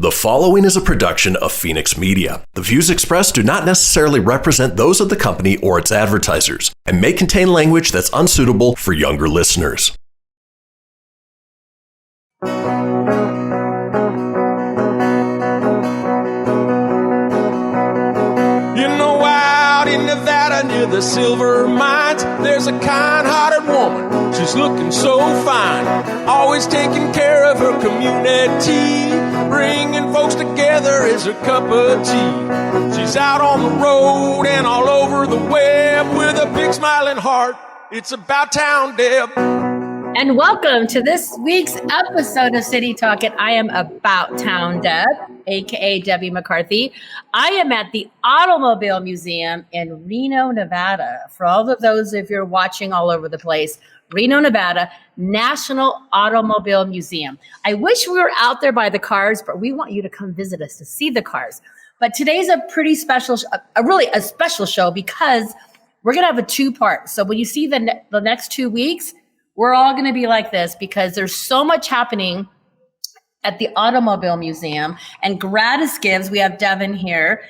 The following is a production of Fenix Media. The views expressed do not necessarily represent those of the company or its advertisers and may contain language that's unsuitable for younger listeners. In Nevada near the silver mines, there's a kind-hearted woman. She's looking so fine, always taking care of her community. Bringing folks together is her cup of tea. She's out on the road and all over the web with a big smiling heart. It's about town, Deb. And welcome to this week's episode of City Talk. And I am About Town Deb, aka Debbie McCarthy. I am at the Automobile Museum in Reno, Nevada. For all of those of you who are watching all over the place, Reno, Nevada, National Automobile Museum. I wish we were out there by the cars, but we want you to come visit us to see the cars. But today's a pretty special, a special show because we're going to have a two-part. So when you see the next 2 weeks, we're all going to be like this because there's so much happening at the Automobile Museum. And Gratis Gives, we have Devin here,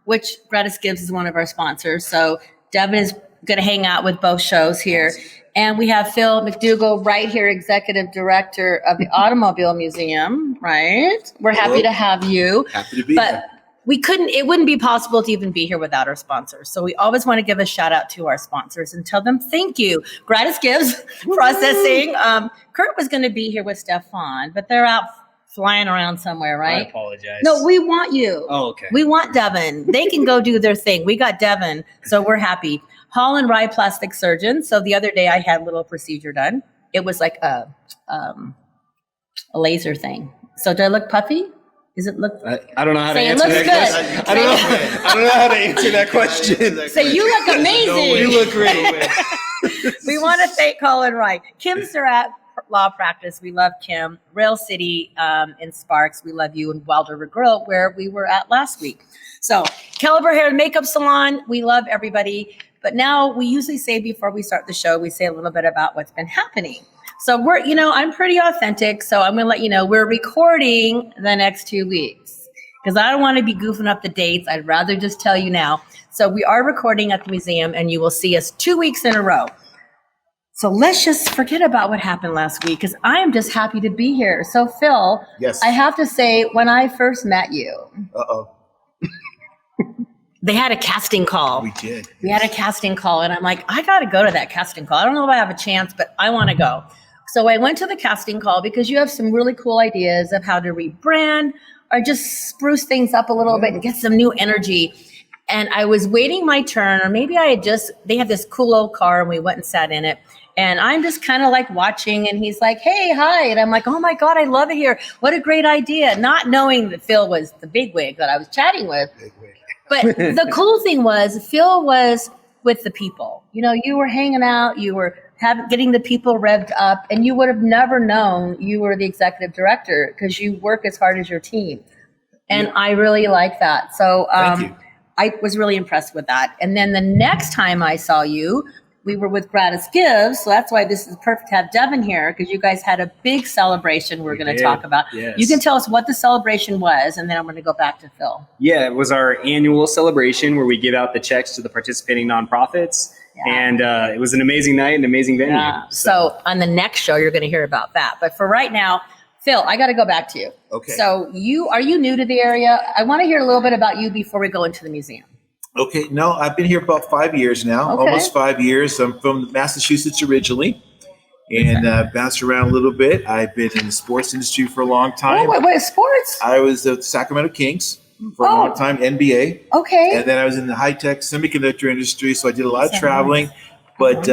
which Gratis Gives is one of our sponsors. So Devin is going to hang out with both shows here. And we have Phil MacDougall right here, Executive Director of the Automobile Museum, right? We're happy to have you. Happy to be here. It wouldn't be possible to even be here without our sponsors. So we always want to give a shout out to our sponsors and tell them thank you. Gratis Gives Processing. Kurt was going to be here with Stefan, but they're out flying around somewhere, right? I apologize. No, we want you. Oh, okay. We want Devin. They can go do their thing. We got Devin, so we're happy. Hall and Wrye Plastic Surgeon. So the other day I had a little procedure done. It was like a laser thing. So do I look puffy? Does it look? I don't know how to answer that question. I don't know how to answer that question. So you look amazing. You look great. We want to thank Hall and Wrye. Kim Surratt Law Practice. We love Kim. Rail City in Sparks. We love you. And Wilder Grille, where we were at last week. So Caliber Hair and Makeup Salon. We love everybody. But now we usually say before we start the show, we say a little bit about what's been happening. So I'm pretty authentic. So I'm going to let you know we're recording the next 2 weeks because I don't want to be goofing up the dates. I'd rather just tell you now. So we are recording at the museum and you will see us 2 weeks in a row. So let's just forget about what happened last week because I am just happy to be here. So Phil, yes. I have to say when I first met you, they had a casting call. We did. We had a casting call and I'm like, I got to go to that casting call. I don't know if I have a chance, but I want to go. So I went to the casting call because you have some really cool ideas of how to rebrand or just spruce things up a little bit and get some new energy. And I was waiting my turn, or maybe they had this cool old car and we went and sat in it. And I'm just kind of like watching and he's like, hey, hi. And I'm like, oh my God, I love it here. What a great idea. Not knowing that Phil was the bigwig that I was chatting with. But the cool thing was Phil was with the people. You were hanging out, you were getting the people revved up, and you would have never known you were the executive director because you work as hard as your team. And I really like that. So I was really impressed with that. And then the next time I saw you, we were with Gratis Gives. So that's why this is perfect to have Devin here because you guys had a big celebration we're going to talk about. Yes. You can tell us what the celebration was, and then I'm going to go back to Phil. Yeah, it was our annual celebration where we give out the checks to the participating nonprofits. Yeah. And it was an amazing night, an amazing venue. Yeah. So on the next show, you're going to hear about that. But for right now, Phil, I got to go back to you. Okay. So are you new to the area? I want to hear a little bit about you before we go into the museum. Okay. No, I've been here about 5 years now, almost 5 years. I'm from Massachusetts originally and bounced around a little bit. I've been in the sports industry for a long time. Oh, wait, sports? I was at the Sacramento Kings for a long time, NBA. Okay. And then I was in the high-tech semiconductor industry, so I did a lot of traveling. But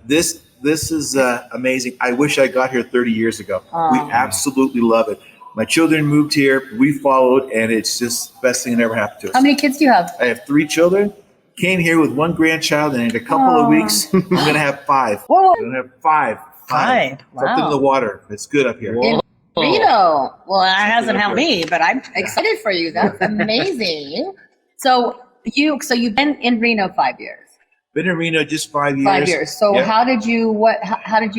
this is amazing. I wish I got here 30 years ago. We absolutely love it. My children moved here. We followed, and it's just the best thing that ever happened to us. How many kids do you have? I have 3 children. Came here with 1 grandchild, and in a couple of weeks, I'm going to have 5. Whoa. I'm going to have 5. 5. Wow. Something in the water. It's good up here. In Reno. Well, that hasn't helped me, but I'm excited for you. That's amazing. So you've been in Reno 5 years. Been in Reno just 5 years. 5 years. So Yeah. how did you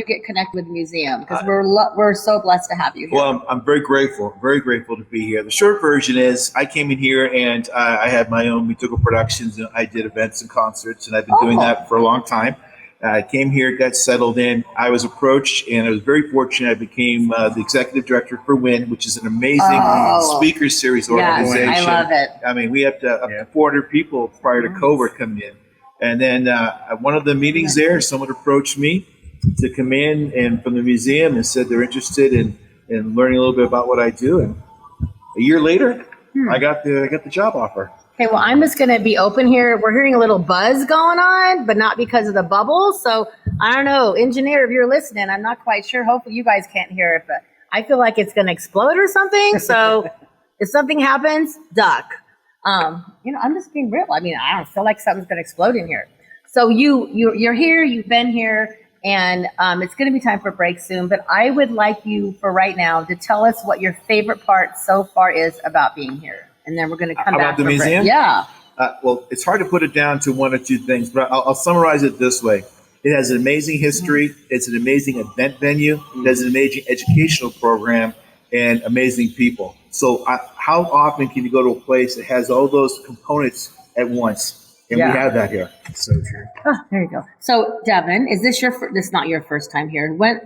get connected with the museum? Because we're so blessed to have you here. Well, I'm very grateful to be here. The short version is I came in here and I had my own Mituko Productions, and I did events and concerts, and I've been doing that for a long time. I came here, got settled in. I was approached, and I was very fortunate. I became the executive director for WIN, which is an amazing speaker series organization. Yes, I love it. I mean, we have up to 400 people prior to COVID coming in. And then at one of the meetings there, someone approached me to come in and from the museum and said they're interested in learning a little bit about what I do. And a year later, I got the job offer. Okay, well, I'm just going to be open here. We're hearing a little buzz going on, but not because of the bubbles. So I don't know, engineer, if you're listening, I'm not quite sure. Hopefully you guys can't hear it, but I feel like it's going to explode or something. So if something happens, duck. I'm just being real. I mean, I don't feel like something's going to explode in here. So you're here, you've been here, and it's going to be time for a break soon. But I would like you for right now to tell us what your favorite part so far is about being here. And then we're going to come back about the for museum? break. Yeah. Well, it's hard to put it down to one or two things, but I'll summarize it this way. It has an amazing history. It's an amazing event venue. It has an amazing educational program and amazing people. So how often can you go to a place that has all those components at once? And we have that here. So true. Oh, there you go. So, Devin, is this this not your first time here? When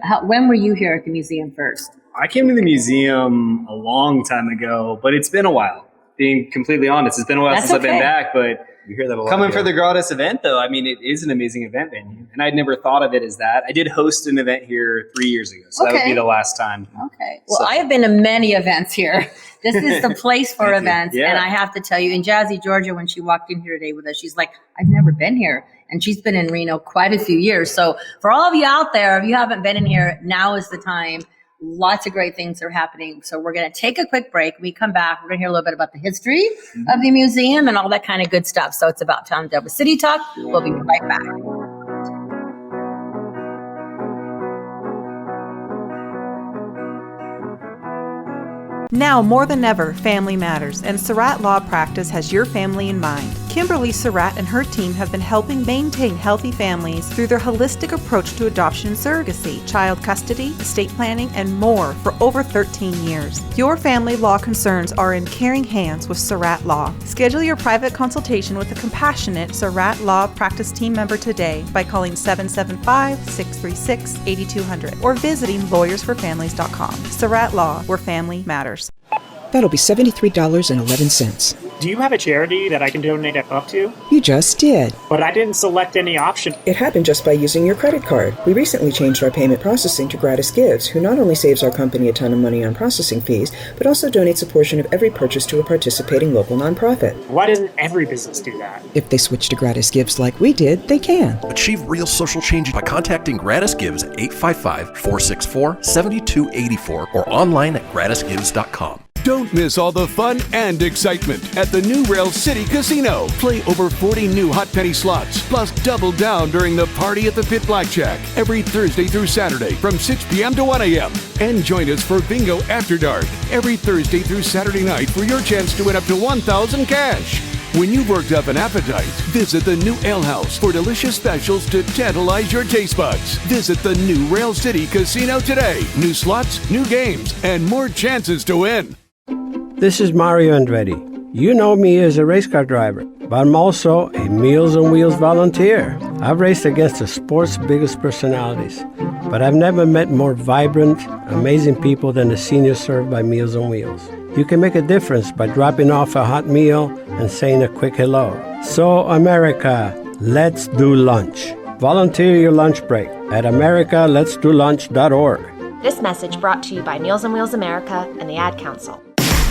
were you here at the museum first? I came to the museum a long time ago, but it's been a while. Being completely honest, it's been a while since I've been back, but you hear that a lot. Coming for the Gratis event, though, I mean, it is an amazing event venue, and I'd never thought of it as that. I did host an event here 3 years ago, so that would be the last time. Okay. Well, I have been to many events here. This is the place for events, and I have to tell you, in Jazzy, Georgia, when she walked in here today with us, she's like, I've never been here, and she's been in Reno quite a few years. So for all of you out there, if you haven't been in here, now is the time. Lots of great things are happening. So we're going to take a quick break. When we come back, we're going to hear a little bit about the history of the museum and all that kind of good stuff. So it's about time to have a City Talk. We'll be right back. Now more than ever, family matters, and Surratt Law Practice has your family in mind. Kimberly Surratt and her team have been helping maintain healthy families through their holistic approach to adoption and surrogacy, child custody, estate planning, and more for over 13 years. Your family law concerns are in caring hands with Surratt Law. Schedule your private consultation with a compassionate Surratt Law Practice team member today by calling 775-636-8200 or visiting lawyersforfamilies.com. Surratt Law, where family matters. That'll be $73.11. Do you have a charity that I can donate up to? You just did. But I didn't select any option. It happened just by using your credit card. We recently changed our payment processing to Gratis Gives, who not only saves our company a ton of money on processing fees, but also donates a portion of every purchase to a participating local nonprofit. Why doesn't every business do that? If they switch to Gratis Gives like we did, they can. Achieve real social change by contacting Gratis Gives at 855-464-7284 or online at gratisgives.com. Don't miss all the fun and excitement at the new Rail City Casino. Play over 40 new hot penny slots, plus double down during the Party at the Pit Blackjack every Thursday through Saturday from 6 p.m. to 1 a.m. And join us for Bingo After Dark every Thursday through Saturday night for your chance to win up to $1,000 cash. When you've worked up an appetite, visit the new Ale House for delicious specials to tantalize your taste buds. Visit the new Rail City Casino today. New slots, new games, and more chances to win. This is Mario Andretti. You know me as a race car driver, but I'm also a Meals on Wheels volunteer. I've raced against the sport's biggest personalities, but I've never met more vibrant, amazing people than the seniors served by Meals on Wheels. You can make a difference by dropping off a hot meal and saying a quick hello. So, America, let's do lunch. Volunteer your lunch break at americaletsdolunch.org. This message brought to you by Meals on Wheels America and the Ad Council.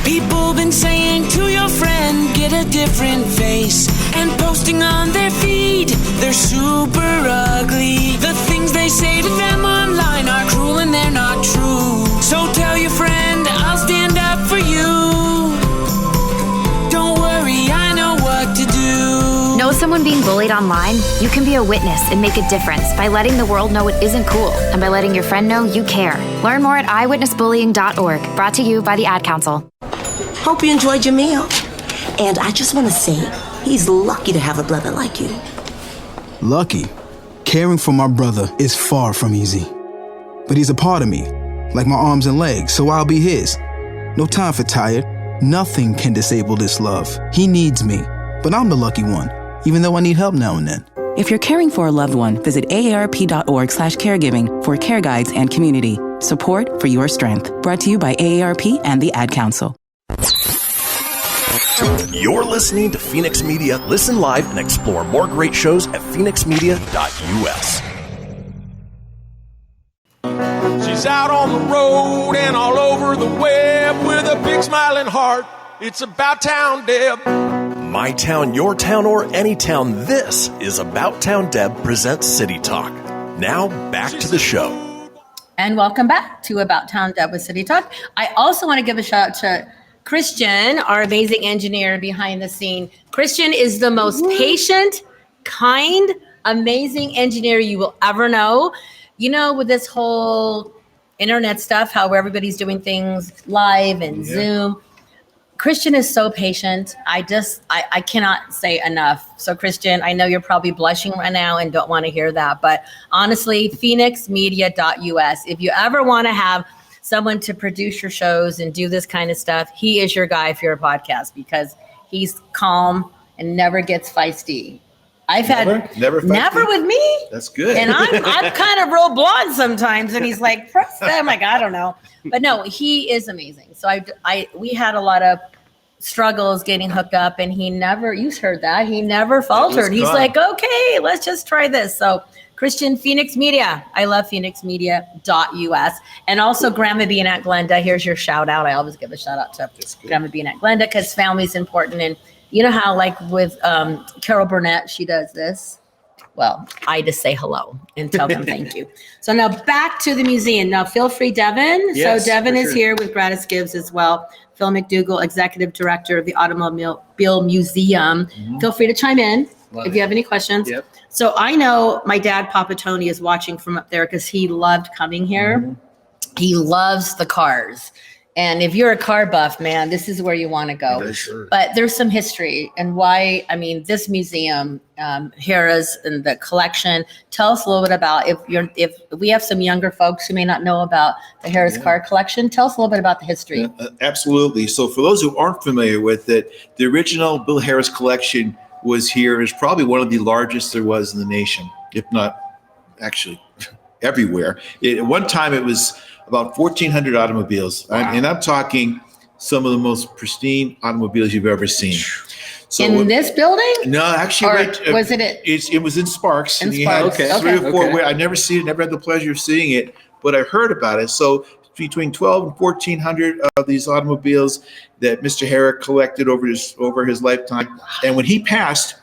People been saying to your friend, get a different face, and posting on their feed, they're super ugly. The things they say to them online are cruel and they're not true. So tell your friend, I'll stand up for you. Don't worry, I know what to do. Know someone being bullied online? You can be a witness and make a difference by letting the world know it isn't cool and by letting your friend know you care. Learn more at eyewitnessbullying.org. Brought to you by the Ad Council. Hope you enjoyed your meal. And I just want to say, he's lucky to have a brother like you. Lucky. Caring for my brother is far from easy. But he's a part of me, like my arms and legs, so I'll be his. No time for tired. Nothing can disable this love. He needs me, but I'm the lucky one, even though I need help now and then. If you're caring for a loved one, visit aarp.org/caregiving for care guides and community support for your strength. Brought to you by AARP and the Ad Council. You're listening to Fenix Media. Listen live and explore more great shows at phenixmedia.us. She's out on the road and all over the web with a big smiling heart. It's About Town Deb. My town, your town, or any town, this is About Town Deb presents City Talk. Now, back to the show. And welcome back to About Town Deb with City Talk. I also want to give a shout out to Christian, our amazing engineer behind the scene. Christian is the most patient, kind, amazing engineer you will ever know. You know, with this whole internet stuff, how everybody's doing things live and Zoom, Christian is so patient. I cannot say enough. So Christian, I know you're probably blushing right now and don't want to hear that, but honestly, phenixmedia.us. If you ever want to have someone to produce your shows and do this kind of stuff, he is your guy for your podcast because he's calm and never gets feisty. Never with me. That's good. And I'm kind of real blonde sometimes, and he's like, I'm like, I don't know, but no, he is amazing. So we had a lot of struggles getting hooked up, and he never faltered. He's like, okay, let's just try this. So Christian, Fenix Media. I love phenixmedia.us. And also Grandma B and Aunt Glenda. Here's your shout out. I always give a shout out to Grandma B and Aunt Glenda because family's important. And you know how like with Carol Burnett, she does this? Well, I just say hello and tell them thank you. So now back to the museum. Now feel free, Devin. Yes, so Devin is sure. here with Gratis Gives as well. Phil MacDougall, Executive Director of the Automobile Museum. Mm-hmm. Feel free to chime in if you have any questions. Yep. So I know my dad, Papa Tony, is watching from up there because he loved coming here. Mm-hmm. He loves the cars. And if you're a car buff, man, this is where you want to go. Yeah, sure. But there's some history and why, this museum, Harrah's and the collection, tell us a little bit about if we have some younger folks who may not know about the Harrah's car collection, tell us a little bit about the history. Absolutely. So for those who aren't familiar with it, the original Bill Harrah's collection was here. It's probably one of the largest there was in the nation, if not actually everywhere. At one time, it was about 1,400 automobiles. Wow. And I'm talking some of the most pristine automobiles you've ever seen. So in this building? No, actually, was it? It was in Sparks. In Sparks. Three or four. I never seen it. Never had the pleasure of seeing it, but I heard about it. So between 12 and 1,400 of these automobiles that Mr. Harrah collected over his lifetime. And when he passed,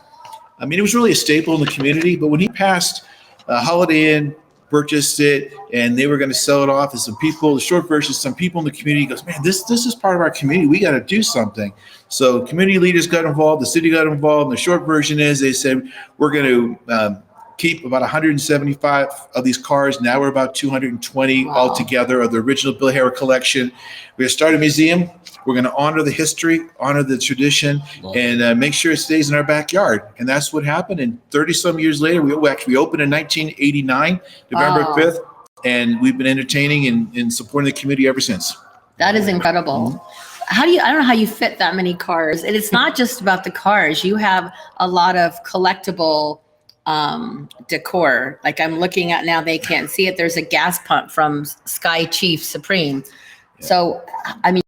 it was really a staple in the community. But when he passed, Holiday Inn purchased it, and they were going to sell it off to some people. The short version, some people in the community goes, man, this is part of our community. We got to do something. So community leaders got involved. The city got involved. And the short version is they said, we're going to keep about 175 of these cars. Now we're about 220 altogether of the original Bill Harrah collection. We're going to start a museum. We're going to honor the history, honor the tradition, and make sure it stays in our backyard. And that's what happened. And 30-some years later, we opened in 1989, November 5th, and we've been entertaining and supporting the community ever since. That is incredible. Mm-hmm. I don't know how you fit that many cars. And it's not just about the cars. You have a lot of collectible decor. Like I'm looking at now, they can't see it. There's a gas pump from Sky Chief Supreme. So,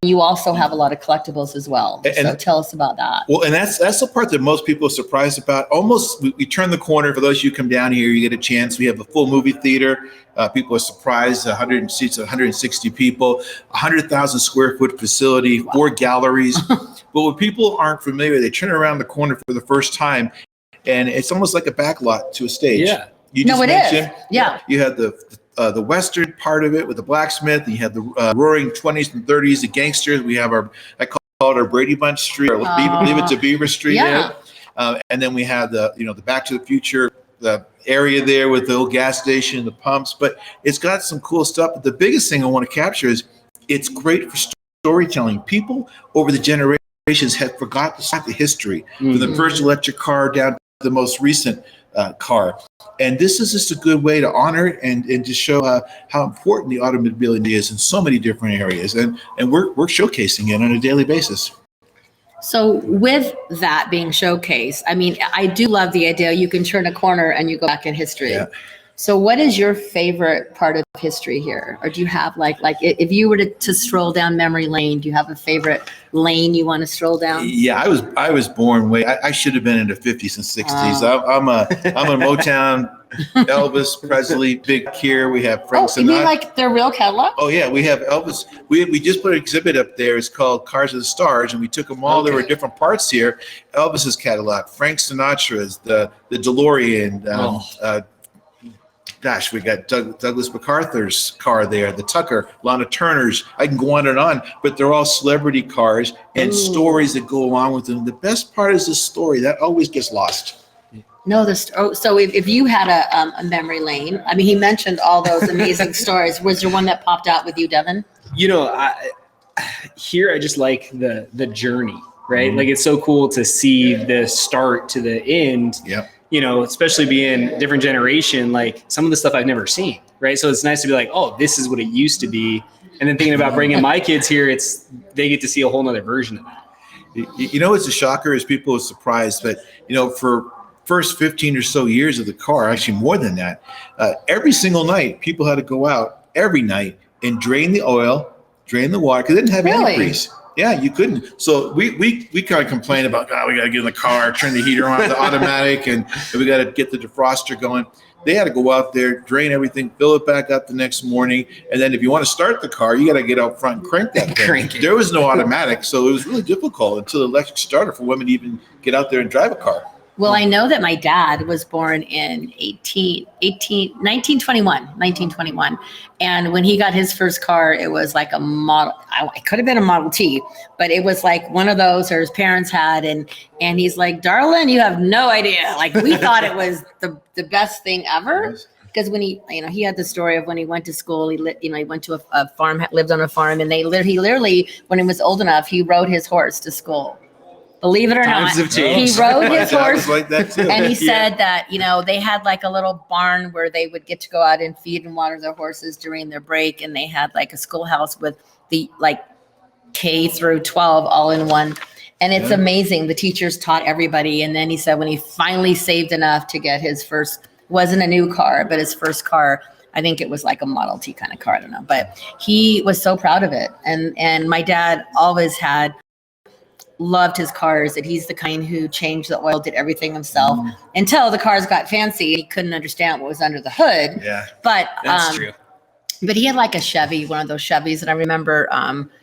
you also have a lot of collectibles as well. So tell us about that. Well, and that's the part that most people are surprised about. Almost, we turn the corner. For those of you who come down here, you get a chance. We have a full movie theater. People are surprised. 100 seats, 160 people, 100,000 square foot facility, 4 galleries. But what people aren't familiar, they turn around the corner for the first time, and it's almost like a backlot to a stage. Yeah. It is. Yeah. You had the Western part of it with the blacksmith. You had the roaring 20s and 30s, the gangsters. We have I call it our Brady Bunch Street, or leave it to Beaver Street. Yeah. And then we have the Back to the Future, the area there with the old gas station, the pumps. But it's got some cool stuff. But the biggest thing I want to capture is it's great for storytelling. People over the generations have forgotten the history from the first electric car down to the most recent car. And this is just a good way to honor it and to show how important the automobile is in so many different areas. And we're showcasing it on a daily basis. So with that being showcased, I mean, I do love the idea you can turn a corner and you go back in history. Yeah. So what is your favorite part of history here? Or do you have like if you were to stroll down memory lane, do you have a favorite lane you want to stroll down? Yeah, I was born I should have been in the 50s and 60s. I'm a Motown, Elvis Presley, big here. We have Frank Sinatra. You mean like their real catalog? Oh yeah, we have Elvis. We just put an exhibit up there. It's called Cars of the Stars, and we took them all. Okay. There were different parts here. Elvis's catalog, Frank Sinatra's, the DeLorean. Gosh, we got Douglas MacArthur's car there, the Tucker, Lana Turner's. I can go on and on, but they're all celebrity cars and stories that go along with them. The best part is the story. That always gets lost. No, so if you had a memory lane, I mean, he mentioned all those amazing stories. Was there one that popped out with you, Devin? You know, here I just like the journey, right? Like it's so cool to see the start to the end. Yep. You know, especially being different generation, like some of the stuff I've never seen, right? So it's nice to be like, oh, this is what it used to be. And then thinking about bringing my kids here, they get to see a whole nother version of that. You know, what's a shocker is people are surprised, but you know, for first 15 or so years of the car, actually more than that, every single night, people had to go out every night and drain the oil, drain the water, because they didn't have any grease. Yeah, you couldn't. So we kind of complain about, we got to get in the car, turn the heater on, the automatic, and we got to get the defroster going. They had to go out there, drain everything, fill it back up the next morning. And then if you want to start the car, you got to get out front and crank that thing. There was no automatic, so it was really difficult until the electric starter for women to even get out there and drive a car. Well, I know that my dad was born in 1921. And when he got his first car, it was like a model. It could have been a Model T, but it was like one of those or his parents had. And he's like, darling, you have no idea. Like we thought it was the best thing ever. Because when he had the story of when he went to school, he went to a farm, lived on a farm, and he literally, when he was old enough, he rode his horse to school. Believe it or not, he rode his horse, like that too. And he said that, they had like a little barn where they would get to go out and feed and water their horses during their break. And they had like a schoolhouse with the like K through 12 all in one. And it's amazing. The teachers taught everybody. And then he said when he finally saved enough to get his first, wasn't a new car, but his first car, I think it was like a Model T kind of car. I don't know, but he was so proud of it. And my dad always loved his cars, and he's the kind who changed the oil, did everything himself until the cars got fancy. He couldn't understand what was under the hood. Yeah, but that's true. But he had like a Chevy, one of those Chevys, and I remember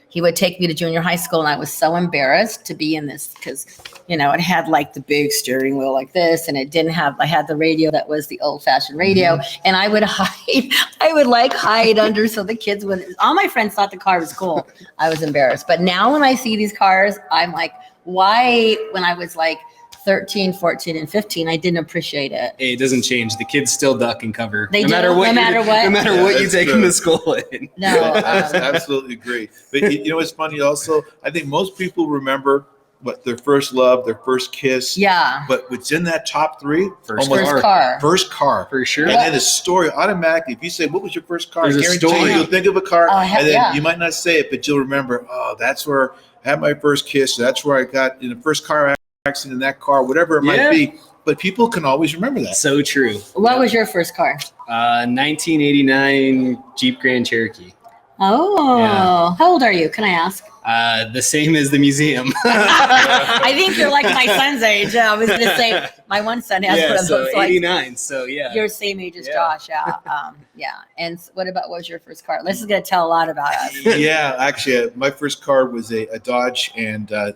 he would take me to junior high school, and I was so embarrassed to be in this because it had like the big steering wheel like this, and it didn't have. I had the radio that was the old-fashioned radio, and I would hide. I would like hide under so the kids would. All my friends thought the car was cool. I was embarrassed, but now when I see these cars, I'm like, why? When I was like 13, 14, and 15, I didn't appreciate it. Hey, it doesn't change. The kids still duck and cover. They do, no matter what you take them to school in. No, absolutely agree. But it's funny also, I think most people remember what their first love, their first kiss. Yeah. But what's in that top three? First car. First car. For sure. And then the story automatically, if you say, what was your first car? There's a story. You'll think of a car, and then you might not say it, but you'll remember, that's where I had my first kiss. That's where I got in the first car accident in that car, whatever it might be. But people can always remember that. So true. What was your first car? 1989 Jeep Grand Cherokee. Oh, yeah. How old are you? Can I ask? The same as the museum. I think you're like my son's age. I was going to say my one son has one of those. 89. So yeah, you're the same age as Josh. Yeah. And what was your first car? This is going to tell a lot about us. Yeah, actually, my first car was a Dodge, and I'm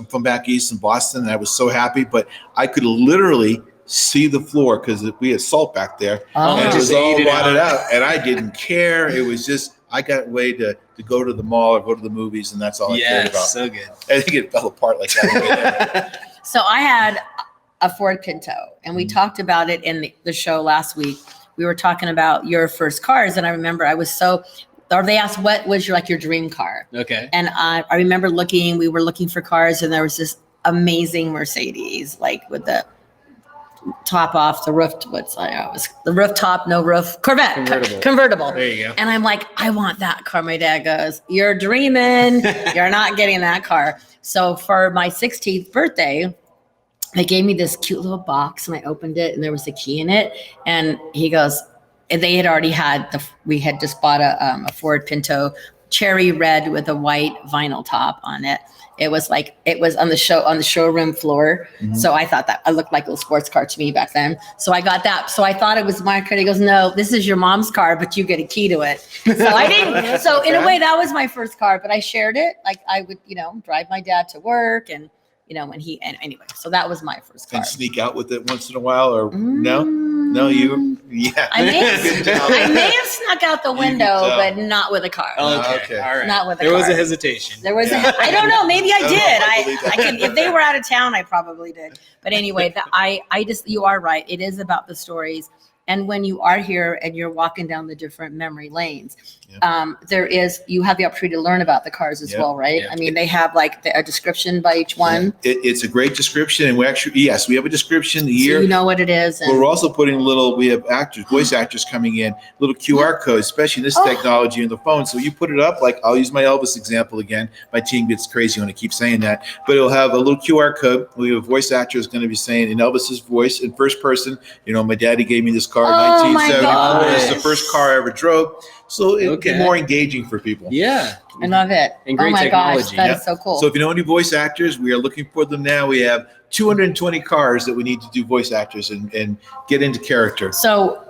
from back east in Boston, and I was so happy, but I could literally see the floor because we had salt back there, and it was all rotted out, and I didn't care. It was just. I got way to go to the mall or go to the movies, and that's all I cared about. So good. I think it fell apart like that. So I had a Ford Pinto, and we talked about it in the show last week. We were talking about your first cars, and I remember they asked what was your dream car. Okay. And I remember we were looking for cars, and there was this amazing Mercedes, like with the top off the roof. The rooftop, no roof Corvette convertible. There you go. And I'm like, I want that car. My dad goes, you're dreaming. You're not getting that car. So for my 16th birthday, they gave me this cute little box, and I opened it, and there was a key in it. And he goes, and they had already we had just bought a Ford Pinto cherry red with a white vinyl top on it. It was on the showroom floor. Mm-hmm. So I thought that I looked like a little sports car to me back then. So I got that. So I thought it was my car. He goes, no, this is your mom's car, but you get a key to it. So I didn't. So in a way, that was my first car, but I shared it. Like I would, drive my dad to work, and anyway, so that was my first car. And sneak out with it once in a while, or no, yeah. I may have snuck out the window, but not with a car. Okay. All right. Not with a car. There was a hesitation. There was I don't know. Maybe I did. I can, if they were out of town, I probably did. But anyway, you are right. It is about the stories. And when you are here and you're walking down the different memory lanes, you have the opportunity to learn about the cars as well, right? Yeah. I mean, they have a description by each one. It's a great description, and we have a description. The year, so you know what it is. And we're also putting we have voice actors coming in, little QR codes, especially in this technology in the phone. So you put it up, like I'll use my Elvis example again. My team gets crazy when I keep saying that, but it'll have a little QR code. We have a voice actor is going to be saying in Elvis's voice in first person, my daddy gave me this car in 1974. It's the first car I ever drove. So it'd be more engaging for people. Yeah. I love it. And great technology. Gosh, that is so cool. So if you know any voice actors, we are looking for them now. We have 220 cars that we need to do voice actors and get into character. So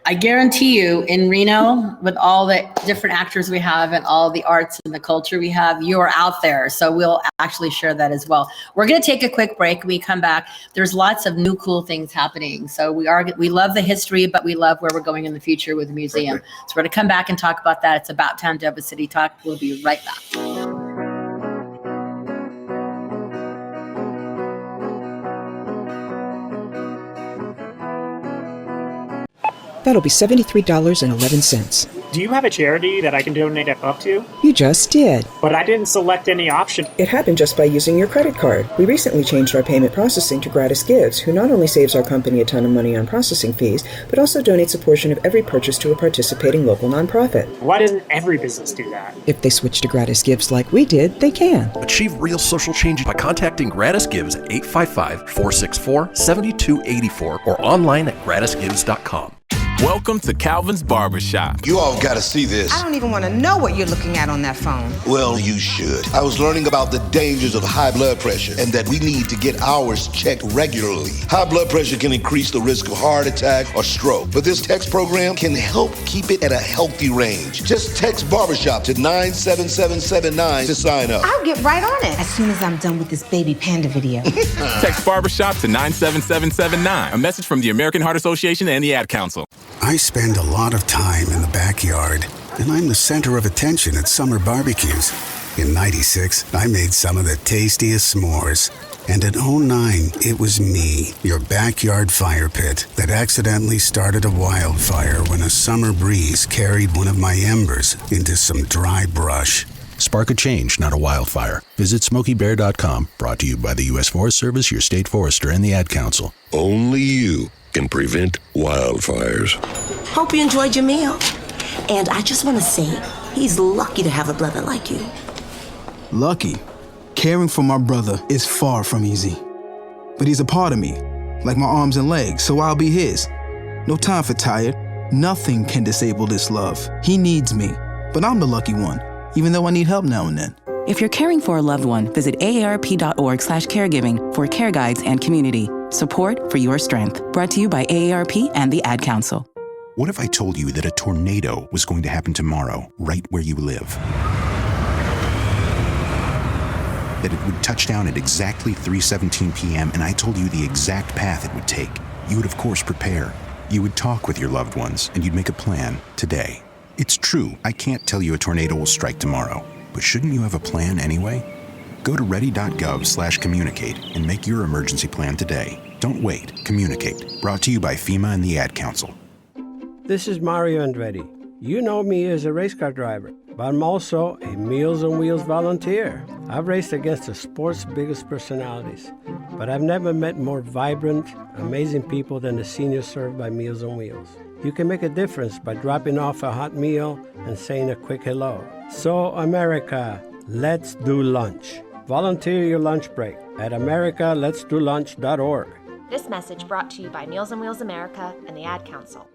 I guarantee you in Reno, with all the different actors we have and all the arts and the culture we have, you are out there. So we'll actually share that as well. We're going to take a quick break. When we come back, there's lots of new cool things happening. So we love the history, but we love where we're going in the future with the museum. Perfect. So we're going to come back and talk about that. It's About Town Devin City Talk. We'll be right back. That'll be $73.11. Do you have a charity that I can donate up to? You just did. But I didn't select any option. It happened just by using your credit card. We recently changed our payment processing to Gratis Gives, who not only saves our company a ton of money on processing fees, but also donates a portion of every purchase to a participating local nonprofit. Why doesn't every business do that? If they switch to Gratis Gives like we did, they can. Achieve real social change by contacting Gratis Gives at 855-464-7284 or online at gratisgives.com. Welcome to Calvin's Barbershop. You all gotta see this. I don't even want to know what you're looking at on that phone. Well, you should. I was learning about the dangers of high blood pressure and that we need to get ours checked regularly. High blood pressure can increase the risk of heart attack or stroke, but this text program can help keep it at a healthy range. Just text Barbershop to 97779 to sign up. I'll get right on it as soon as I'm done with this baby panda video. Text Barbershop to 97779. A message from the American Heart Association and the Ad Council. I spend a lot of time in the backyard, and I'm the center of attention at summer barbecues. In '96, I made some of the tastiest s'mores. And in '09, it was me, your backyard fire pit, that accidentally started a wildfire when a summer breeze carried one of my embers into some dry brush. Spark a change, not a wildfire. Visit SmokeyBear.com, brought to you by the U.S. Forest Service, your state forester, and the Ad Council. Only you can prevent wildfires. Hope you enjoyed your meal. And I just want to say, he's lucky to have a brother like you. Lucky? Caring for my brother is far from easy. But he's a part of me, like my arms and legs, so I'll be his. No time for tired. Nothing can disable this love. He needs me, but I'm the lucky one, even though I need help now and then. If you're caring for a loved one, visit aarp.org/caregiving for care guides and community. Support for your strength. Brought to you by AARP and the Ad Council. What if I told you that a tornado was going to happen tomorrow, right where you live? That it would touch down at exactly 3:17 p.m., and I told you the exact path it would take. You would, of course, prepare. You would talk with your loved ones, and you'd make a plan today. It's true, I can't tell you a tornado will strike tomorrow, but shouldn't you have a plan anyway? Go to ready.gov/communicate and make your emergency plan today. Don't wait. Communicate. Brought to you by FEMA and the Ad Council. This is Mario Andretti. You know me as a race car driver, but I'm also a Meals on Wheels volunteer. I've raced against the sport's biggest personalities, but I've never met more vibrant, amazing people than the seniors served by Meals on Wheels. You can make a difference by dropping off a hot meal and saying a quick hello. So, America, let's do lunch. Volunteer your lunch break at americaletsdolunch.org. This message brought to you by Meals on Wheels America and the Ad Council.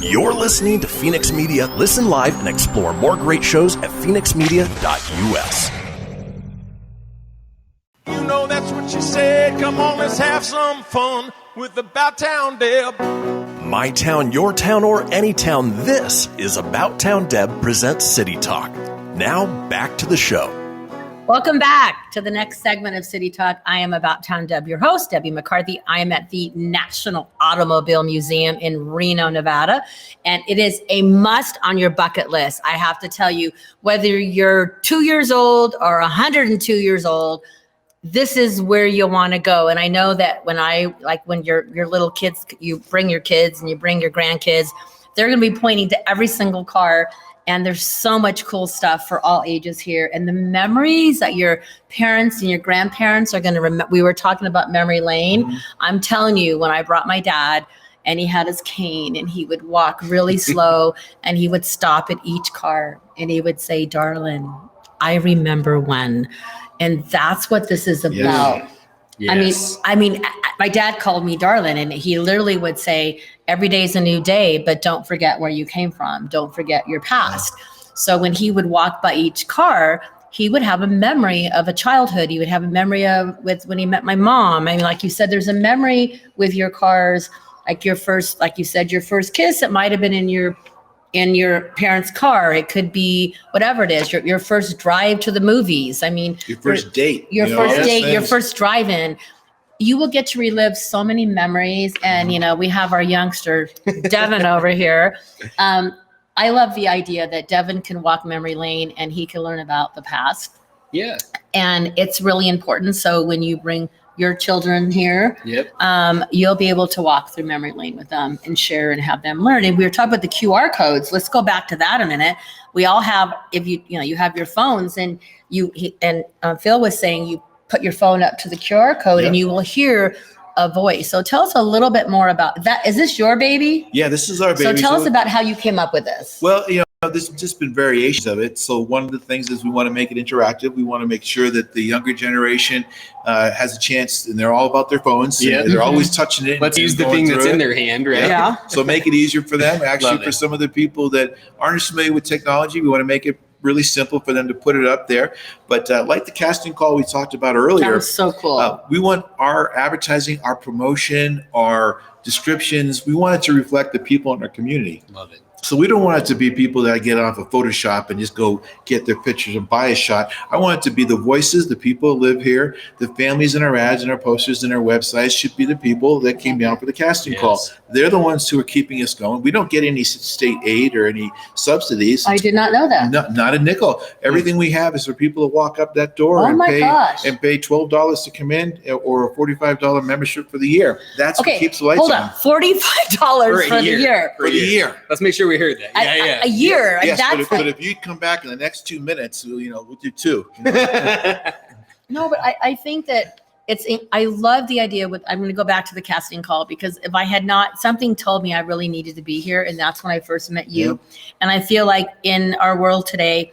You're listening to Fenix Media. Listen live and explore more great shows at fenixmedia.us. You know that's what she said. Come on, let's have some fun with About Town Deb. My town, your town, or any town, this is About Town Deb presents City Talk. Now, back to the show. Welcome back to the next segment of City Talk. I am About Town Deb, your host, Debbie McCarthy. I am at the National Automobile Museum in Reno, Nevada, and it is a must on your bucket list. I have to tell you, whether you're 2 years old or 102 years old, this is where you want to go. And I know that when your little kids, you bring your kids and you bring your grandkids, they're going to be pointing to every single car. And there's so much cool stuff for all ages here. And the memories that your parents and your grandparents are going to remember. We were talking about memory lane. Mm-hmm. I'm telling you, when I brought my dad and he had his cane and he would walk really slow and he would stop at each car and he would say, "Darling, I remember when." And that's what this is about. Yes. I mean, my dad called me darling, and he literally would say, "Every day's a new day, but don't forget where you came from. Don't forget your past." So when he would walk by each car, he would have a memory of a childhood. He would have a memory of when he met my mom. I mean, like you said, there's a memory with your cars, like your first, like you said, your first kiss. It might have been in your parents' car. It could be whatever it is, your first drive to the movies. I mean, your first date, your first drive-in. You will get to relive so many memories. And, we have our youngster, Devin, over here. I love the idea that Devin can walk memory lane and he can learn about the past. Yeah. And it's really important. So when you bring your children here, yep. You'll be able to walk through memory lane with them and share and have them learn. And we were talking about the QR codes. Let's go back to that a minute. We all have, if you have your phones, and Phil was saying you put your phone up to the QR code, yep. and you will hear a voice. So tell us a little bit more about that. Is this your baby? Yeah, this is our baby. So tell us about how you came up with this. Well, there's just been variations of it. So one of the things is we want to make it interactive. We want to make sure that the younger generation has a chance, and they're all about their phones. Yeah, they're always touching it. Let's use the thing that's in their hand, right? Yeah. So make it easier for them. Actually, for some of the people that aren't as familiar with technology, we want to make it really simple for them to put it up there. But like the casting call we talked about earlier, that was so cool. We want our advertising, our promotion, our descriptions, we want it to reflect the people in our community. Love it. So we don't want it to be people that get off of Photoshop and just go get their pictures and buy a shot. I want it to be the voices, the people who live here, the families in our ads and our posters and our websites should be the people that came down for the casting call. They're the ones who are keeping us going. We don't get any state aid or any subsidies. I did not know that. Not a nickel. Everything we have is for people to walk up that door and pay $12 to come in, or a $45 membership for the year. That's what keeps the lights on. Hold on, $45 for the year. For the year. Let's make sure we heard that. A year. Yes, but if you come back in the next 2 minutes, we'll do two. No, but I think that I love the idea I'm going to go back to the casting call, because if I had not, something told me I really needed to be here. And that's when I first met you. Yep. And I feel like in our world today,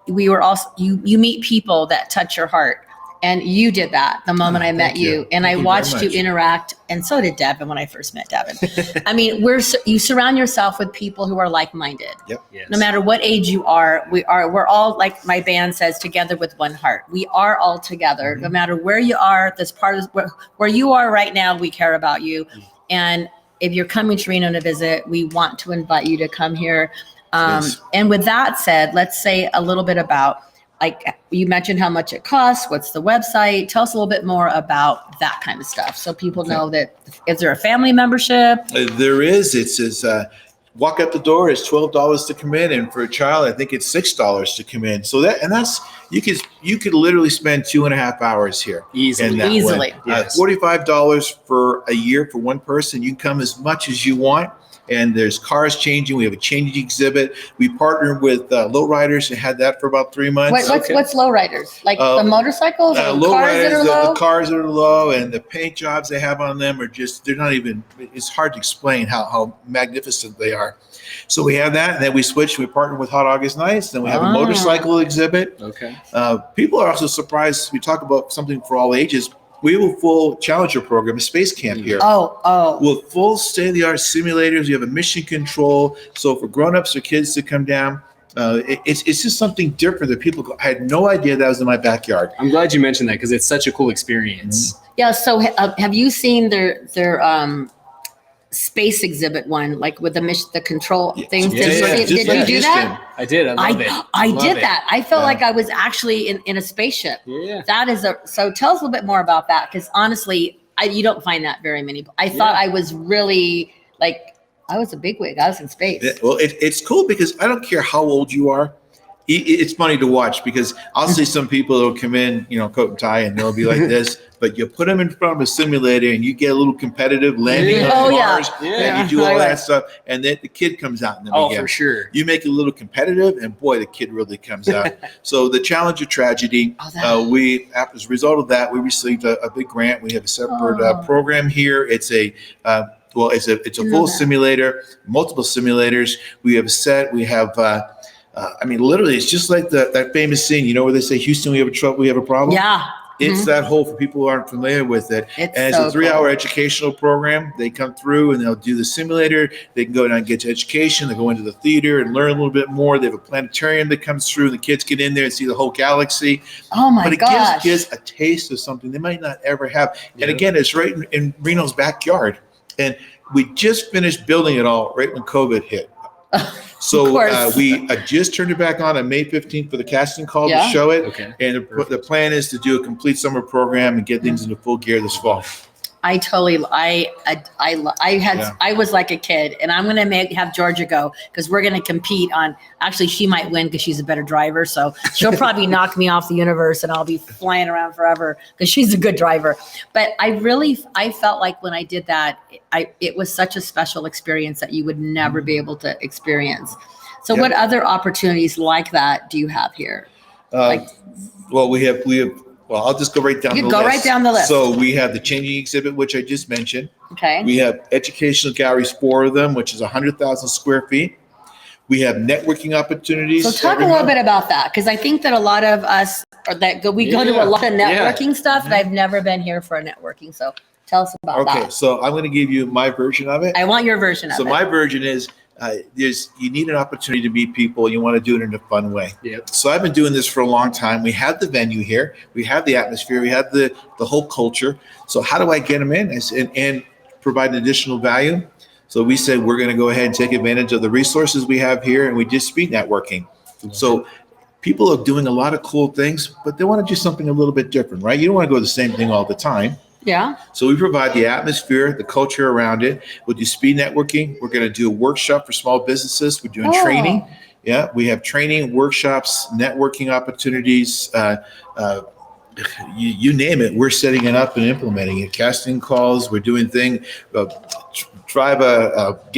we were also, you meet people that touch your heart. And you did that the moment I met you. And I watched you interact. And so did Devin when I first met Devin. I mean, you surround yourself with people who are like-minded. Yep. Yes. No matter what age you are, we're all, like my band says, together with one heart. We are all together. Mm-hmm. No matter where you are, this part is where you are right now, we care about you. Mm-hmm. And if you're coming to Reno to visit, we want to invite you to come here. Yes. And with that said, let's say a little bit about, like you mentioned how much it costs, what's the website? Tell us a little bit more about that kind of stuff, so people know that. Is there a family membership? There is. It says walk up the door is $12 to come in, and for a child, I think it's $6 to come in. So that's you could literally spend 2.5 hours here easily. Yes. $45 for a year for one person. You can come as much as you want. and there's cars changing. We have a changing exhibit. We partnered with lowriders and had that for about 3 months. What's lowriders? Like the motorcycles, or the cars that are low? The cars that are low, and the paint jobs they have on them are they're not even. It's hard to explain how magnificent they are. So we have that, and then we switched. We partnered with Hot August Nights. Then we have a motorcycle exhibit. Okay. People are also surprised. We talk about something for all ages. We have a full Challenger program, a space camp here. With full state-of-the-art simulators. You have a mission control. So for grown-ups or kids to come down, it's just something different that people go, I had no idea that was in my backyard. I'm glad you mentioned that because it's such a cool experience. Yeah. So have you seen their space exhibit one, like with the control things? Did you do that? I did. I love it. I did that. I felt like I was actually in a spaceship. Yeah. That is so tell us a little bit more about that, because honestly, you don't find that very many. I thought I was really I was a bigwig. I was in space. Yeah, well, it's cool because I don't care how old you are. It's funny to watch because I'll see some people that'll come in, coat and tie, and they'll be like this. But you put them in front of a simulator, and you get a little competitive landing on Mars, and you do all that stuff, and then the kid comes out in the beginning. Oh, for sure. You make it a little competitive, and boy, the kid really comes out. So the Challenger tragedy, as a result of that, we received a big grant. We have a separate program here. It's a it's a full simulator, multiple simulators. We have a set. We have. Literally, it's just like that famous scene, where they say, Houston, we have a problem. Yeah. It's that whole, for people who aren't familiar with it. It's a 3-hour educational program. They come through and they'll do the simulator. They can go down and get to education. They go into the theater and learn a little bit more. They have a planetarium that comes through. The kids get in there and see the whole galaxy. Oh my gosh. But it gives kids a taste of something they might not ever have. Yeah. And again, it's right in Reno's backyard. And we just finished building it all right when COVID hit. So we just turned it back on May 15th for the casting call to show it. Okay. And the plan is to do a complete summer program and get things into full gear this fall. I was like a kid, and I'm going to have Georgia go because we're going to compete on, actually she might win because she's a better driver. So she'll probably knock me off the universe and I'll be flying around forever because she's a good driver. But I felt like when I did that, it was such a special experience that you would never be able to experience. So what other opportunities like that do you have here? Well, I'll just go right down the list. Right down the list. So we have the changing exhibit, which I just mentioned. Okay. We have educational galleries, 4 of them, which is 100,000 square feet. We have networking opportunities. So talk a little bit about that, because I think that a lot of us go to a lot of networking stuff, but I've never been here for a networking. So tell us about that. Okay, so I'm going to give you my version of it. I want your version of it. So my version is, you need an opportunity to meet people. You want to do it in a fun way. Yep. So I've been doing this for a long time. We have the venue here. We have the atmosphere. We have the whole culture. So how do I get them in and provide additional value? So we said we're going to go ahead and take advantage of the resources we have here, and we did speed networking. Mm-hmm. So people are doing a lot of cool things, but they want to do something a little bit different, right? You don't want to go the same thing all the time. Yeah. So we provide the atmosphere, the culture around it. We'll do speed networking. We're going to do a workshop for small businesses. We're doing training. Yeah, we have training, workshops, networking opportunities. You name it, we're setting it up and implementing it. Casting calls, we're doing things. Get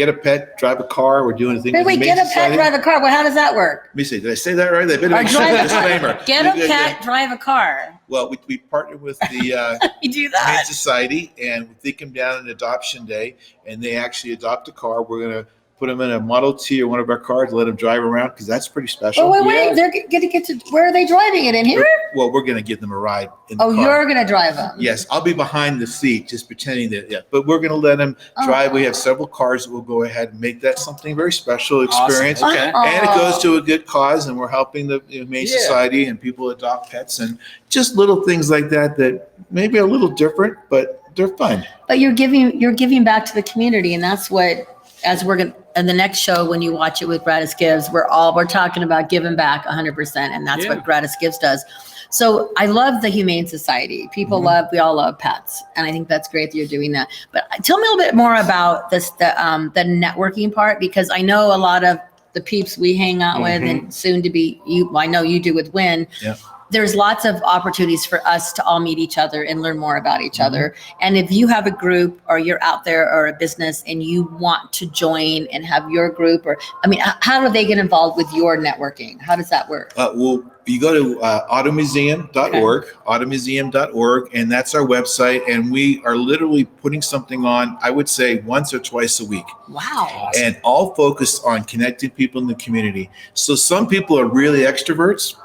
a pet, drive a car. We're doing things. Wait, get a pet, drive a car. Well, how does that work? Let me see. Did I say that right? They better make sure the disclaimer. Get a pet, drive a car. Well, we partnered with the you do that. Humane Society, and they come down on Adoption Day, and they actually adopt a car. We're going to put them in a Model T or one of our cars, let them drive around, because that's pretty special. Oh, wait, they're going to get to, where are they driving it, in here? Well, we're going to give them a ride in the car. You're going to drive them? Yes, I'll be behind the seat, just pretending that, but we're going to let them drive. We have several cars that will go ahead and make that something very special experience. Awesome. Okay. And it goes to a good cause, and we're helping the Humane Society and people adopt pets, and just little things like that maybe are a little different, but they're fun. But you're giving back to the community, and that's what, as we're going to, in the next show, when you watch it with Gratis Gives, we're talking about giving back 100%. And that's what Gratis Gives does. So I love the Humane Society. We all love pets. And I think that's great that you're doing that. But tell me a little bit more about this, the networking part, because I know a lot of the peeps we hang out with, and soon to be I know you do with Win. Yeah. there's lots of opportunities for us to all meet each other and learn more about each other. And if you have a group or you're out there or a business and you want to join and have your group, or, I mean, how do they get involved with your networking? How does that work? Well, you go to automuseum.org, automuseum.org, and that's our website. And we are literally putting something on, I would say, once or twice a week. Wow. And all focused on connecting people in the community. So some people are really extroverts.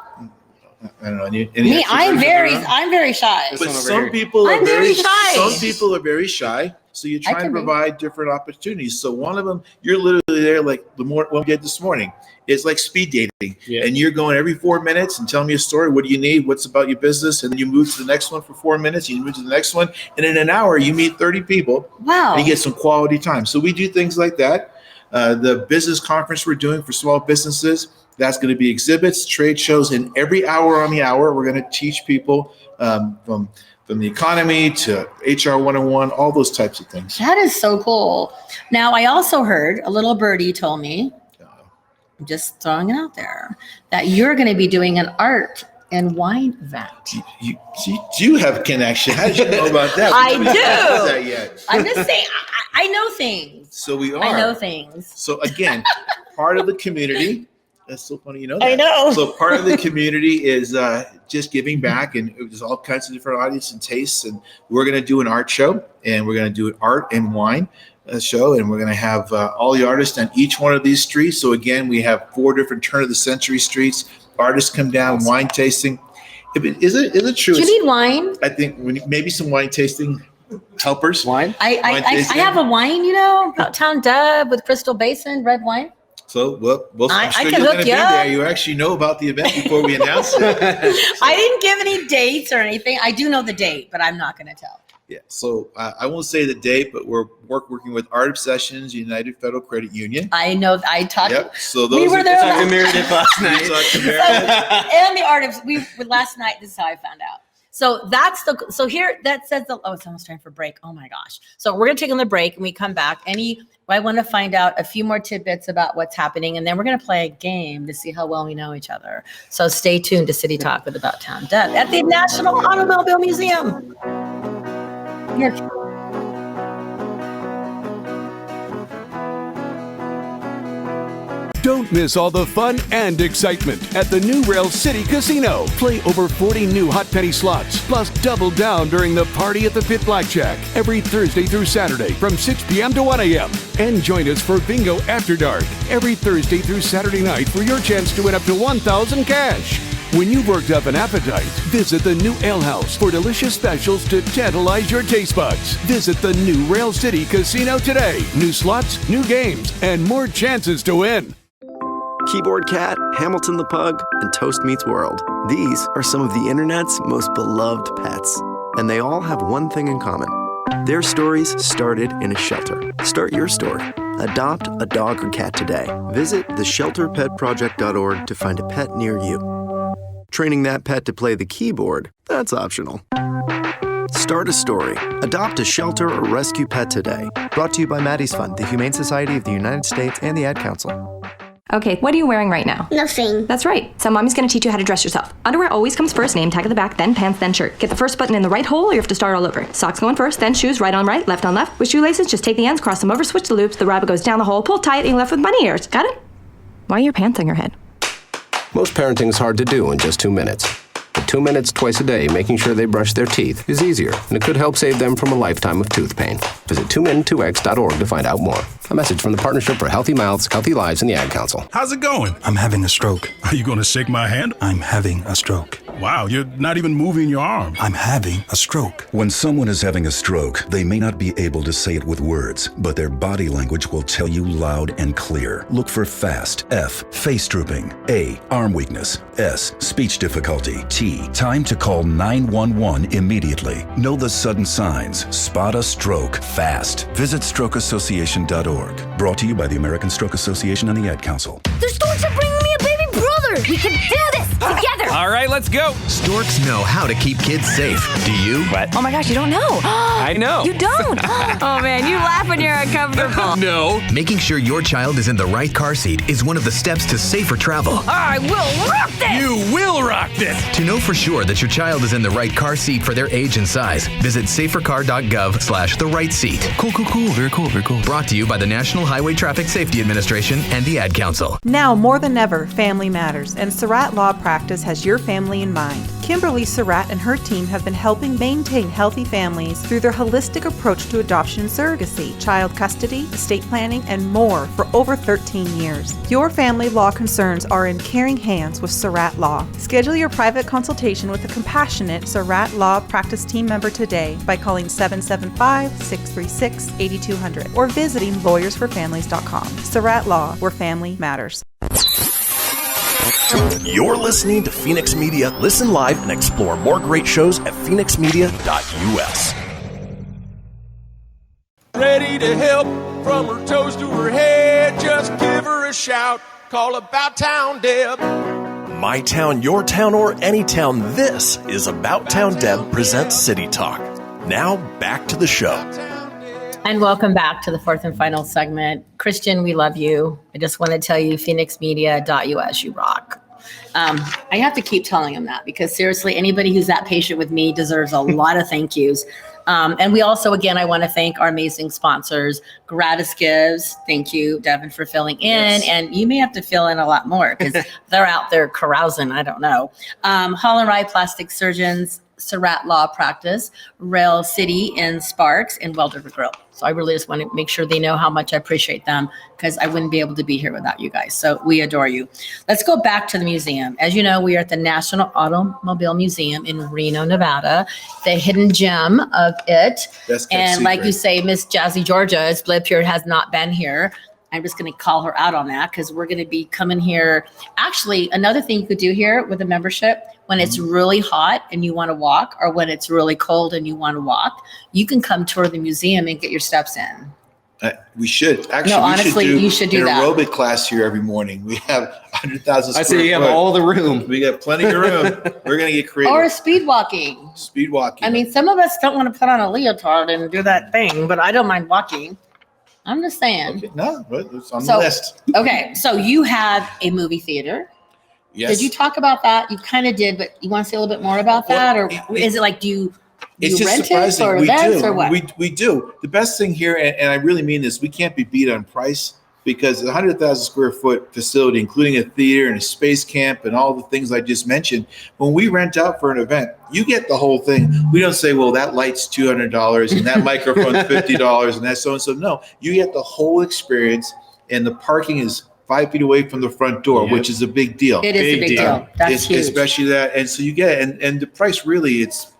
I don't know. Me, I'm very shy. But some people are very shy. Some people are very shy. So you try and provide different opportunities. So one of them, you're literally there like what we did this morning. It's like speed dating. Yeah. And you're going every 4 minutes and tell me a story. What do you need? What's about your business? And then you move to the next one for 4 minutes. You move to the next one. And in an hour, you meet 30 people. Wow. And you get some quality time. So we do things like that. The business conference we're doing for small businesses, that's going to be exhibits, trade shows, and every hour on the hour, we're going to teach people from the economy to HR 101, all those types of things. That is so cool. Now, I also heard, a little birdie told me, I'm just throwing it out there, that you're going to be doing an art and wine event. You have a connection. How did you know about that? I do. That yet. I'm just saying, I know things. So we are. I know things. So again, part of the community. That's so funny, you know that. I know. So part of the community is just giving back, and there's all kinds of different audience and tastes. And we're going to do an art show, and we're going to do an art and wine show, and we're going to have all the artists on each one of these streets. So again, we have 4 different turn of the century streets. Artists come down, wine tasting. Is it true? Do you need wine? I think maybe some wine tasting helpers. Wine? I have a wine, Town Dub with Crystal Basin, red wine. So, well, I I'm sure can you're hook going to be you up. there. You actually know about the event before we announce it. I didn't give any dates or anything. I do know the date, but I'm not going to tell. Yeah. So I won't say the date, but we're working with Art Obsessions, United Federal Credit Union. I know. I talked. Yep. So those we were there talked to Meredith last night. And the Art of last night. This is how I found out. So here that says it's almost time for break. Oh my gosh. So we're gonna take on the break and we come back. I want to find out a few more tidbits about what's happening, and then we're gonna play a game to see how well we know each other. So stay tuned to City Talk with About Town Deb at the National Automobile Museum. Here. Don't miss all the fun and excitement at the new Rail City Casino. Play over 40 new hot penny slots, plus double down during the Party at the Pit Blackjack every Thursday through Saturday from 6 p.m. to 1 a.m. And join us for Bingo After Dark every Thursday through Saturday night for your chance to win up to $1,000 cash. When you've worked up an appetite, visit the new Ale House for delicious specials to tantalize your taste buds. Visit the new Rail City Casino today. New slots, new games, and more chances to win. Keyboard Cat, Hamilton the Pug, and Toast Meets World. These are some of the internet's most beloved pets. And they all have one thing in common. Their stories started in a shelter. Start your story. Adopt a dog or cat today. Visit theshelterpetproject.org to find a pet near you. Training that pet to play the keyboard, that's optional. Start a story. Adopt a shelter or rescue pet today. Brought to you by Maddie's Fund, the Humane Society of the United States, and the Ad Council. Okay, what are you wearing right now? Nothing. That's right. So mommy's gonna teach you how to dress yourself. Underwear always comes first, name tag at the back, then pants, then shirt. Get the first button in the right hole or you have to start all over. Socks going first, then shoes, right on right, left on left. With shoelaces, just take the ends, cross them over, switch the loops, the rabbit goes down the hole, pull tight, and you're left with bunny ears. Got it? Why are your pants on your head? Most parenting is hard to do in just 2 minutes. But 2 minutes twice a day making sure they brush their teeth is easier, and it could help save them from a lifetime of tooth pain. Visit 2min2x.org to find out more. A message from the Partnership for Healthy Mouths, Healthy Lives, and the Ad Council. How's it going? I'm having a stroke. Are you going to shake my hand? I'm having a stroke. Wow, you're not even moving your arm. I'm having a stroke. When someone is having a stroke, they may not be able to say it with words, but their body language will tell you loud and clear. Look for FAST. F, face drooping. A, arm weakness. S, speech difficulty. T, time to call 911 immediately. Know the sudden signs. Spot a stroke fast. Visit strokeassociation.org. Brought to you by the American Stroke Association and the Ad Council. The storks are bringing me a baby brother. We can do this together. All right, let's go. Storks know how to keep kids safe. Do you? What? Oh my gosh, you don't know. I know. You don't? Oh man, you laugh when you're uncomfortable. No. Making sure your child is in the right car seat is one of the steps to safer travel. I will rock this. You will ride. rock this. To know for sure that your child is in the right car seat for their age and size, visit safercar.gov/the right seat. Cool. Very cool. Brought to you by the National Highway Traffic Safety Administration and the Ad Council. Now more than ever, family matters, and Surratt Law Practice has your family in mind. Kimberly Surratt and her team have been helping maintain healthy families through their holistic approach to adoption and surrogacy, child custody, estate planning, and more for over 13 years. Your family law concerns are in caring hands with Surratt Law. Schedule your private consultation with a compassionate Surratt Law Practice team member today by calling 775-636-8200 or visiting lawyersforfamilies.com. Surratt Law, where family matters. You're listening to Fenix Media. Listen live and explore more great shows at fenixmedia.us. Ready to help from her toes to her head. Just give her a shout. Call About Town Deb. My town, your town, or any town, this is About Town Deb presents City Talk. Now, back to the show. And welcome back to the fourth and final segment. Christian, we love you. I just want to tell you, fenixmedia.us, you rock. I have to keep telling him that because seriously, anybody who's that patient with me deserves a lot of thank yous. And we also, again, I want to thank our amazing sponsors, Gratis Gives. Thank you, Devin, for filling in. Yes. And you may have to fill in a lot more because they're out there carousing. I don't know. Wrye Plastic Surgeons, Surratt Law Practice, Rail City in Sparks, and Welder Grille. So I really just want to make sure they know how much I appreciate them because I wouldn't be able to be here without you guys. So we adore you. Let's go back to the museum. As you know, we are at the National Automobile Museum in Reno, Nevada, the hidden gem of it. And like you say, Miss Jazzy Georgia is blip here, has not been here. I'm just going to call her out on that because we're going to be coming here. Actually, another thing you could do here with a membership, when it's really hot and you want to walk, or when it's really cold and you want to walk, you can come tour the museum and get your steps in. We should. Actually, no, honestly, you should do that. An aerobic class here every morning. We have 100,000 square foot. I say you have all the room. We got plenty of room. We're going to get creative. Or speed walking. Speed walking. I mean, some of us don't want to put on a leotard and do that thing, but I don't mind walking. I'm just saying. Okay. No, it's on the list. Okay, so you have a movie theater. Yes. Did you talk about that? You kind of did, but you want to say a little bit more about that? Or is it like, do you rent it for events or what? We do. The best thing here, and I really mean this, we can't be beat on price because the 100,000 square foot facility, including a theater and a space camp and all the things I just mentioned, when we rent out for an event, you get the whole thing. We don't say, well, that light's $200 and that microphone's $50 and that's so-and-so. No, you get the whole experience, and the parking is 5 feet away from the front door, which is a big deal. It is a big deal. That's huge. Especially that. And so you get it. And the price really, it's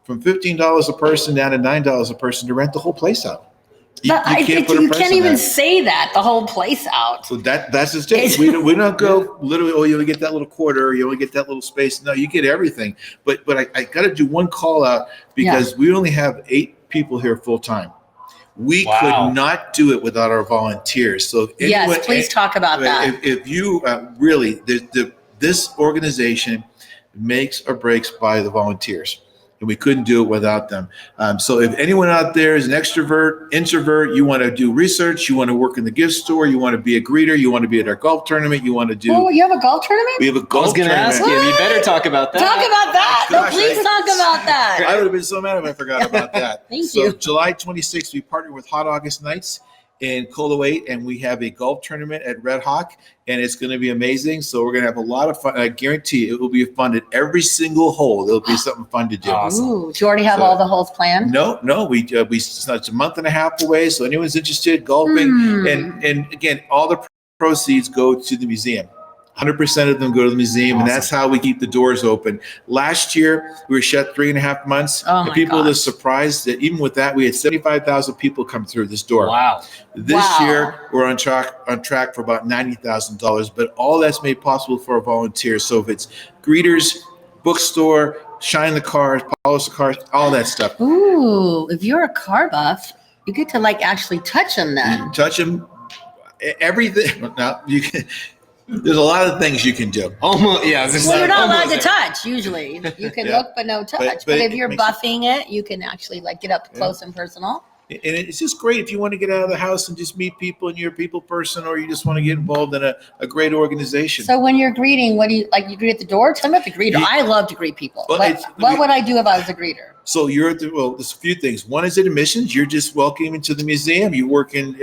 from $15 a person down to $9 a person to rent the whole place out. You can't even say that, the whole place out. So that's just it. We don't go literally, oh, you only get that little quarter, or you only get that little space. No, you get everything. But I got to do one call out because we only have 8 people here full time. We could not do it without our volunteers. So please talk about that. If you really, this organization makes or breaks by the volunteers. And we couldn't do it without them. So if anyone out there is an extrovert, introvert, you want to do research, you want to work in the gift store, you want to be a greeter, you want to be at our golf tournament, you want to do. Oh, you have a golf tournament? We have a golf tournament. I was going to ask you. You better talk about that. Talk about that. No, please talk about that. I would have been so mad if I forgot about that. Thank you. So July 26th, we partnered with Hot August Nights in Coloway, and we have a golf tournament at Red Hawk, and it's going to be amazing. So we're going to have a lot of fun. I guarantee it will be fun at every single hole. There'll be something fun to do. Awesome. Ooh, do you already have all the holes planned? No, we it's a month and a half away. So anyone's interested, golfing, and again, all the proceeds go to the museum. 100% of them go to the museum, and that's how we keep the doors open. Last year, we were shut 3.5 months. And people were surprised that even with that, we had 75,000 people come through this door. Wow. This year, we're on track for about $90,000, but all that's made possible for our volunteers. So if it's greeters, bookstore, shine the cars, polish the cars, all that stuff. Ooh, if you're a car buff, you get to actually touch them then. You can touch them, everything. Now, you can... There's a lot of things you can do. Almost, yeah. Well, you're not allowed to touch usually. You can look, but no touch. But if you're buffing it, you can actually get up close and personal. And it's just great if you want to get out of the house and just meet people and you're a people person, or you just want to get involved in a great organization. So when you're greeting, what do you like? You greet at the door? Tell me about the greeter. I love to greet people. Well, what would I do if I was a greeter? So there's a few things. One is at admissions. You're just welcoming to the museum. You work in,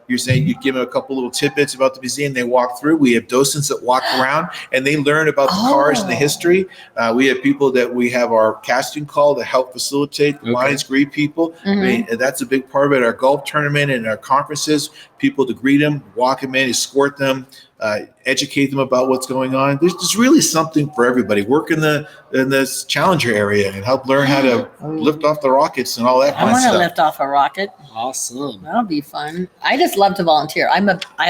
you're saying you give them a couple little tidbits about the museum. They walk through. We have docents that walk around and they learn about the cars and the history. We have people that we have our casting call to help facilitate the lines, greet people. And that's a big part of it. Our golf tournament and our conferences, people to greet them, walk them in, escort them, educate them about what's going on. There's really something for everybody. Work in this Challenger area and help learn how to lift off the rockets and all that kind of stuff. I want to lift off a rocket. Awesome. That'll be fun. I just love to volunteer. I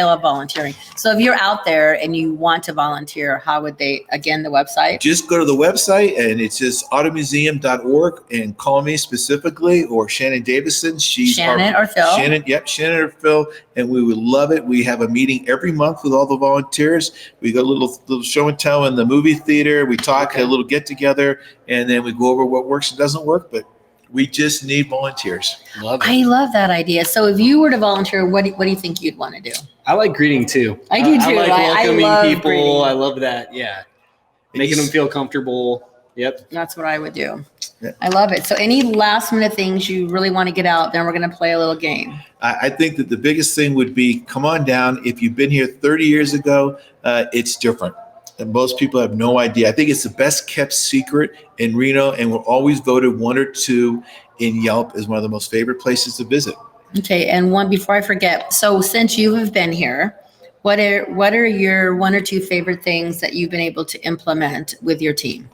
love volunteering. So if you're out there and you want to volunteer, how would they, again, the website? Just go to the website and it's just automuseum.org and call me specifically, or Shannon Davison. Shannon or Phil? Shannon or Phil. And we would love it. We have a meeting every month with all the volunteers. We got a little show and tell in the movie theater. We talk, a little get together, and then we go over what works and doesn't work. But we just need volunteers. I love that idea. So if you were to volunteer, what do you think you'd want to do? I like greeting too. I do too. I like welcoming I love people. greeting. I love that. Yeah. Making them feel comfortable. Yep. That's what I would do. Yeah. I love it. So any last minute things you really want to get out, then we're going to play a little game. I think that the biggest thing would be, come on down. If you've been here 30 years ago, it's different. And most people have no idea. I think it's the best kept secret in Reno, and we're always voted 1 or 2 in Yelp as one of the most favorite places to visit. Okay. And one before I forget. So since you have been here, what are your 1 or 2 favorite things that you've been able to implement with your team?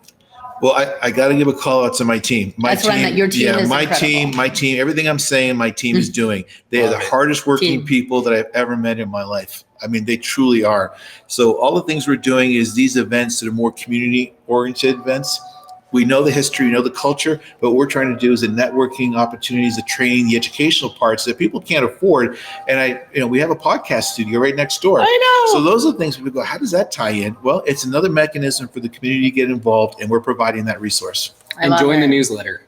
Well, I got to give a call out to my team. That's what I meant. Your team is my incredible. team, everything I'm saying, my team is doing. They are the hardest working people that I've ever met in my life. I mean, they truly are. So all the things we're doing is these events that are more community oriented events. We know the history, we know the culture, but what we're trying to do is the networking opportunities, the training, the educational parts that people can't afford. And we have a podcast studio right next door. I know. So those are the things people go, how does that tie in? Well, it's another mechanism for the community to get involved, and we're providing that resource. And join the newsletter.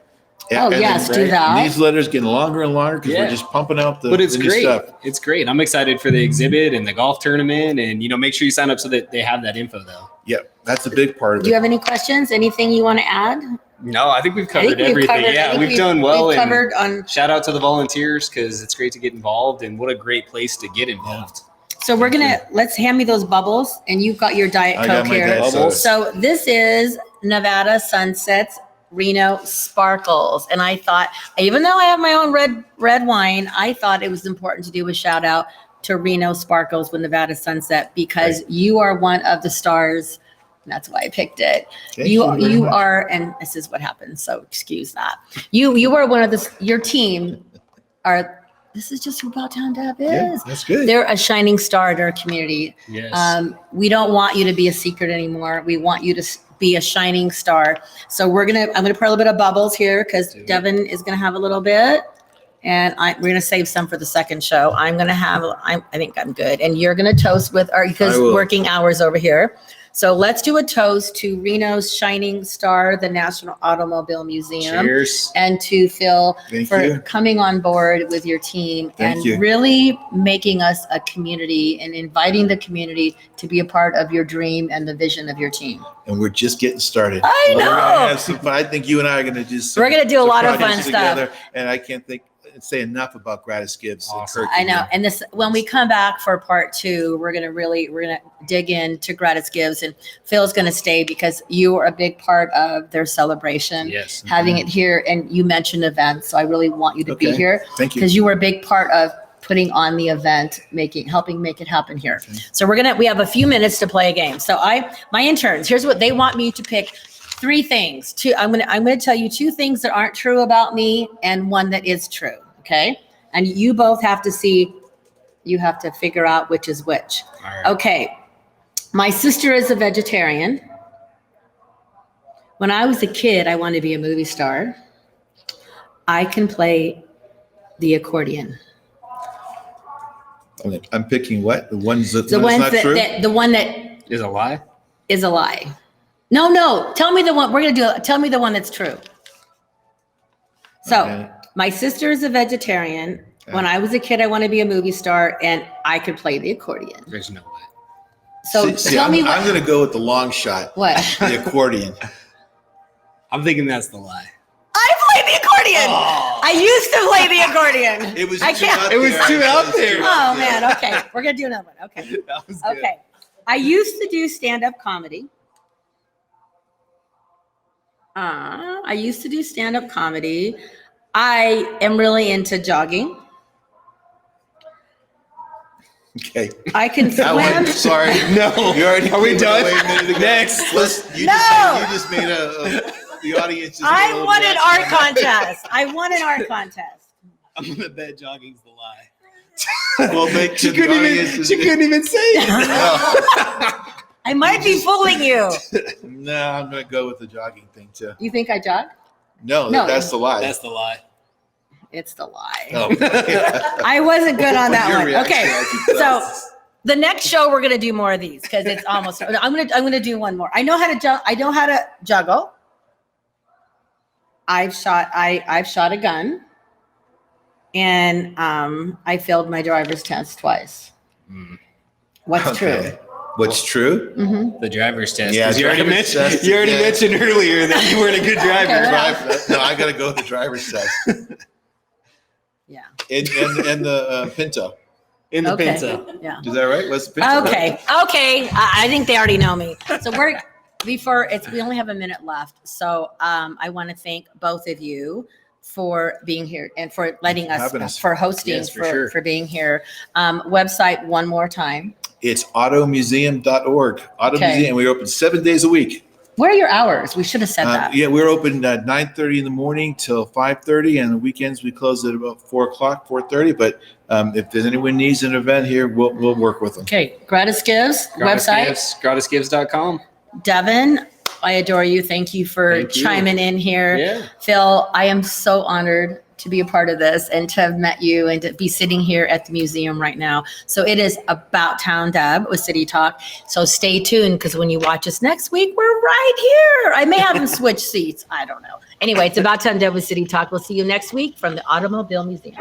Yeah, do that. The newsletter's getting longer and longer because we're just pumping out the it's new great. stuff. It's great. I'm excited for the exhibit and the golf tournament, and make sure you sign up so that they have that info though. Yeah, that's a big part of it. Do you have any questions? Anything you want to add? No, I think we've covered everything. We've done well. We've covered on. Shout out to the volunteers because it's great to get involved, and what a great place to get involved. So we're let's hand me those bubbles, and you've got your Diet Coke here. So this is Nevada Sunsets Reno Sparkles, and I thought, even though I have my own red wine, I thought it was important to do a shout out to Reno Sparkles with Nevada Sunset because you are one of the stars. And that's why I picked it. You are, and this is what happens. So excuse that. You are one of your team are. This is just who Downtown Dab is. Yeah, that's good. They're a shining star in our community. Yes. We don't want you to be a secret anymore. We want you to be a shining star. So I'm gonna pour a little bit of bubbles here because Devin is gonna have a little bit, and we're gonna save some for the second show. I think I'm good, and you're gonna toast with because working hours over here. So let's do a toast to Reno's shining star, the National Automobile Museum. Cheers. And to Phil for you. coming on board with your team and really making us a community and inviting the community to be a part of your dream and the vision of your team. And we're just getting started. I know. We're gonna have some fun. I think you and I are going to just we're going to do a lot of fun stuff. And I can't say enough about Gratis Gives. Awesome. I know. And this, when we come back for part 2, we're going to dig into Gratis Gives, and Phil's going to stay because you are a big part of their celebration. Yes. Having it here, and you mentioned events, so I really want you to be here. Thank you. Because you were a big part of putting on the event, helping make it happen here. Okay. So we have a few minutes to play a game. So my interns, here's what they want me to pick. 3 things. I'm going to tell you 2 things that aren't true about me and 1 that is true. Okay. And you both have to figure out which is which. All right. Okay. My sister is a vegetarian. When I was a kid, I wanted to be a movie star. I can play the accordion. Okay. I'm picking what? The ones that's not true? The one that is a lie? Is a lie. No. Tell me the one. Tell me the one that's true. So My sister is a vegetarian. When I was a kid, I wanted to be a movie star, and I could play the accordion. There's no way. So tell me what. I'm going to go with the long shot. What? The accordion. I'm thinking that's the lie. I played the accordion. Oh. I used to play the accordion. It was too out there. Oh man. Okay, we're gonna do another one. Okay. That was good. Okay. I used to do stand-up comedy. I am really into jogging. Okay. I can swim. Sorry. No. You already. Are we done? Next. You just made the audience. I won an art contest. I'm gonna bet jogging's the lie. Well, she couldn't even say it. I might be fooling you. No, I'm gonna go with the jogging thing too. You think I jog? No, that's the lie. That's the lie. It's the lie. Oh. I wasn't good on that Your one. reaction, Okay, so the next show we're gonna do more of these because it's almost. I'm gonna do one more. I know how to juggle. I've shot a gun, and I failed my driver's test twice. What's true? What's true? Mm-hmm. The driver's test. Yeah, you already mentioned earlier that you weren't a good driver. Okay, No, I gotta go with the driver's test. Yeah. And the Pinto. In the Okay. Pinto. Yeah. Is that right? What's the Pinto? Okay. I think they already know me. So we only have a minute left. So I want to thank both of you for being here and for letting us, for hosting, Yes, for sure. for being here. Website one more time. It's automuseum.org. Auto Okay. Museum. We're open 7 days a week. What are your hours? We should have said that. Yeah, we're open at 9:30 in the morning till 5:30, and the weekends we close at about 4:30. But if there's anyone needs an event here, we'll work with them. Okay. Gratis Gives website. Gratisgives.com. Devin, I adore you. Thank you for chiming in here. Yeah. Phil, I am so honored to be a part of this and to have met you and to be sitting here at the museum right now. So it is About Town Deb with City Talk. So stay tuned because when you watch us next week, we're right here. I may have them switch seats. I don't know. Anyway, it's About Town Deb with City Talk. We'll see you next week from the Automobile Museum.